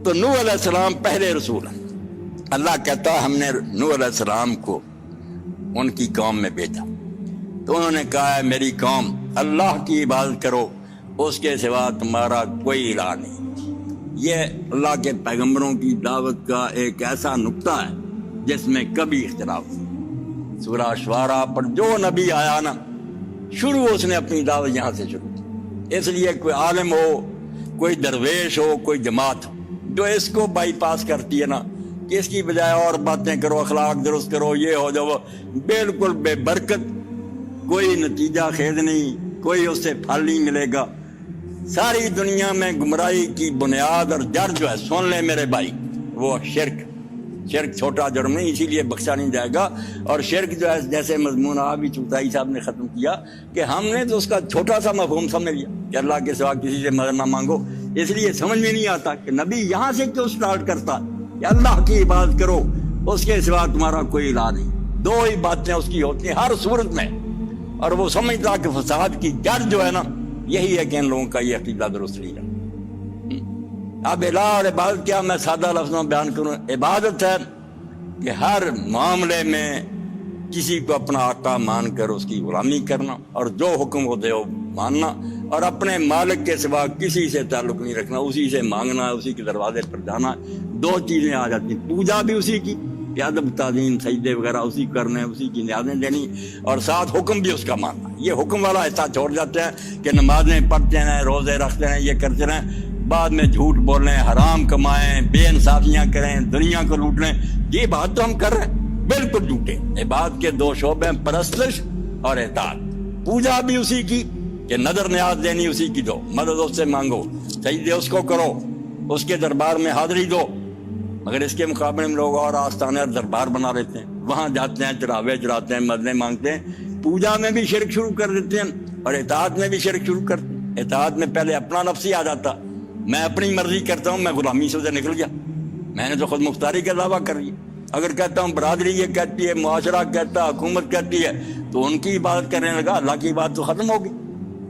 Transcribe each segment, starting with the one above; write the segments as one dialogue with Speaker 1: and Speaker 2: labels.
Speaker 1: تو نوح علیہ السلام پہلے رسول ہیں. اللہ کہتا ہم نے نوح علیہ السلام کو ان کی قوم میں بھیجا تو انہوں نے کہا ہے میری قوم اللہ کی عبادت کرو، اس کے سوا تمہارا کوئی الہ نہیں. یہ اللہ کے پیغمبروں کی دعوت کا ایک ایسا نقطہ ہے جس میں کبھی اختلاف نہیں. سورہ شعراء پر جو نبی آیا نا، شروع اس نے اپنی دعوت یہاں سے شروع کی. اس لیے کوئی عالم ہو، کوئی درویش ہو، کوئی جماعت ہو جو اس کو بائی پاس کرتی ہے نا کہ اس کی بجائے اور باتیں کرو، اخلاق درست کرو، یہ ہو جاؤ، بالکل بے برکت، کوئی نتیجہ خیز نہیں، کوئی اس سے پھل نہیں ملے گا. ساری دنیا میں گمراہی کی بنیاد اور جڑ جو ہے، سن لیں میرے بھائی، وہ شرک چھوٹا جرم نہیں، اسی لیے بخشا نہیں جائے گا. اور شرک جو ہے جیسے مضمون بھی چوتائی صاحب نے ختم کیا کہ ہم نے تو اس کا چھوٹا سا مفہوم سمجھ لیا کہ اللہ کے سوا کسی سے مدد نہ مانگو. اس لیے سمجھ میں نہیں آتا کہ نبی یہاں سے کیوں سٹارٹ کرتا کہ اللہ کی عبادت کرو، اس کے سوا تمہارا کوئی الہ نہیں. دو ہی باتیں اس کی ہوتی ہیں ہر صورت میں. اور وہ سمجھتا کہ فساد کی جڑ جو ہے نا یہی ہے کہ ان لوگوں کا یہ عقیدہ درست نہیں رہا. اب الہ اور عبادت کیا، میں سادہ لفظوں میں بیان کروں. عبادت ہے کہ ہر معاملے میں کسی کو اپنا آقا مان کر اس کی غلامی کرنا اور جو حکم ہوتے ہو ماننا، اور اپنے مالک کے سوا کسی سے تعلق نہیں رکھنا، اسی سے مانگنا، اسی کے دروازے پر جانا. دو چیزیں آ جاتی ہیں، پوجا بھی اسی کی، ادب تعظیم سجدے وغیرہ اسی کرنے، اسی کی نیازیں دینی، اور ساتھ حکم بھی اس کا ماننا. یہ حکم والا حصہ چھوڑ جاتے ہیں کہ نمازیں پڑھتے ہیں، روزے رکھتے ہیں، یہ کرتے رہیں، بعد میں جھوٹ بولیں، حرام کمائیں، بے انصافیاں کریں، دنیا کو لوٹ لیں. یہ بات تو ہم کر رہے ہیں، بالکل جھوٹے. عبادت کے دو شعبے ہیں، پرستش اور اطاعت. پوجا بھی اسی کی کہ نظر نیاز دینی اسی کی دو، مدد اس سے مانگو، سجدے اس کو کرو، اس کے دربار میں حاضری دو. مگر اس کے مقابلے میں لوگ اور آستانے اور دربار بنا لیتے ہیں، وہاں جاتے ہیں، چڑھاوے چڑھاتے ہیں، مددیں مانگتے ہیں. پوجا میں بھی شرک شروع کر دیتے ہیں اور اطاعت میں بھی شرک شروع کرتے ہیں. اطاعت میں پہلے اپنا نفس ہی آ جاتا، میں اپنی مرضی کرتا ہوں، میں غلامی سے نکل گیا، میں نے تو خود مختاری کا دعویٰ کر لیا. اگر کہتا ہوں برادری یہ کہتی ہے، معاشرہ کہتا ہے، حکومت کہتی ہے، تو ان کی عبادت کرنے لگا، اللہ کی عبادت تو ختم ہوگی.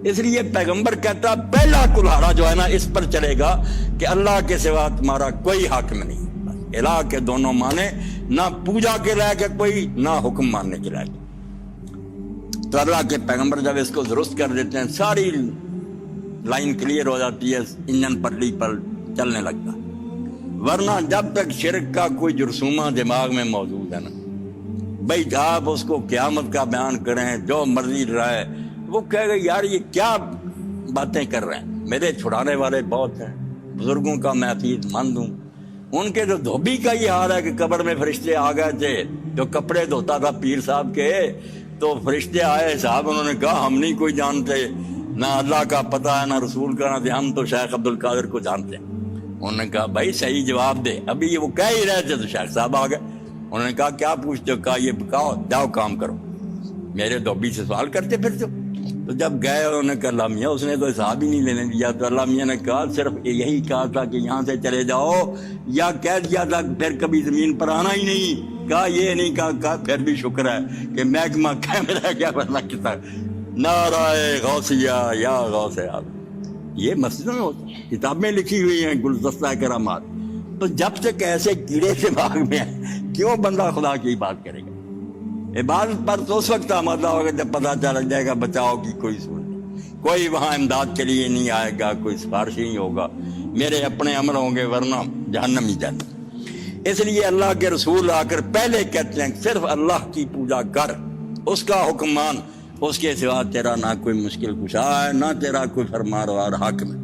Speaker 1: اس لیے پیغمبر کہتا پہلا کلہاڑا جو ہے نا اس پر چلے گا کہ اللہ کے سوا تمہارا کوئی حاکم نہیں. الہ کے دونوں معنی، نہ پوجا کے لائق ہے کوئی، نہ حکم ماننے کے لائق. تو اللہ کے پیغمبر جب اس کو درست کر دیتے ہیں، ساری لائن کلیئر ہو جاتی ہے، انجن پٹری پر چلنے لگتا. ورنہ جب تک شرک کا کوئی جرثومہ دماغ میں موجود ہے نا، بھائی آپ اس کو قیامت کا بیان کریں، جو مرضی رہے، وہ کہے گا یار یہ کیا باتیں کر رہے ہیں. میرے چھڑانے والے بہت ہیں، بزرگوں کا میں عقید مند ہوں. ان کے جو دھوبی کا یہ حال ہے کہ قبر میں فرشتے آ گئے تھے، جو کپڑے دھوتا تھا پیر صاحب کے، تو فرشتے آئے صاحب، انہوں نے کہا ہم نہیں کوئی جانتے، نہ اللہ کا پتہ ہے نہ رسول کا، نہ ہم تو شیخ عبد القادر کو جانتے ہیں. انہوں نے کہا بھائی صحیح جواب دے. ابھی وہ کہہ ہی رہے تھے تو شیخ صاحب آ گئے. انہوں نے کہا کیا پوچھتے ہو؟ کہا یہ بکاؤ، جاؤ کام کرو، میرے دھوبی سے سوال کرتے پھرتے. تو جب گئے انہوں نے کہا اللہ میاں اس نے تو حساب ہی نہیں لینے دیا. تو اللہ میاں نے کہا صرف یہی کہا تھا کہ یہاں سے چلے جاؤ، یا کہہ دیا تھا پھر کبھی زمین پر آنا ہی نہیں. کہا یہ نہیں کہا پھر بھی شکر ہے کہ محکمہ کیمرہ کیا اللہ کے ساتھ نعرہ غوثیہ یا غوث آپ. یہ مسجدوں میں ہوتا ہے، کتابیں لکھی ہوئی ہیں گلدستہ کرامات. تو جب تک ایسے کیڑے دماغ میں ہیں، کیوں بندہ خدا کی بات کرے گا؟ عبادت پر تو اس وقت آمادہ ہوگا جب پتہ چل جائے گا بچاؤ کی کوئی صورت نہیں، کوئی وہاں امداد کے لیے نہیں آئے گا، کوئی سفارش نہیں ہوگا، میرے اپنے عمل ہوں گے، ورنہ جہنم ہی جانا. اس لیے اللہ کے رسول آ کر پہلے کہتے ہیں صرف اللہ کی پوجا کر، اس کا حکم مان، اس کے سوا تیرا نہ کوئی مشکل کشا ہے، نہ تیرا کوئی فرمانروار حاکم ہے.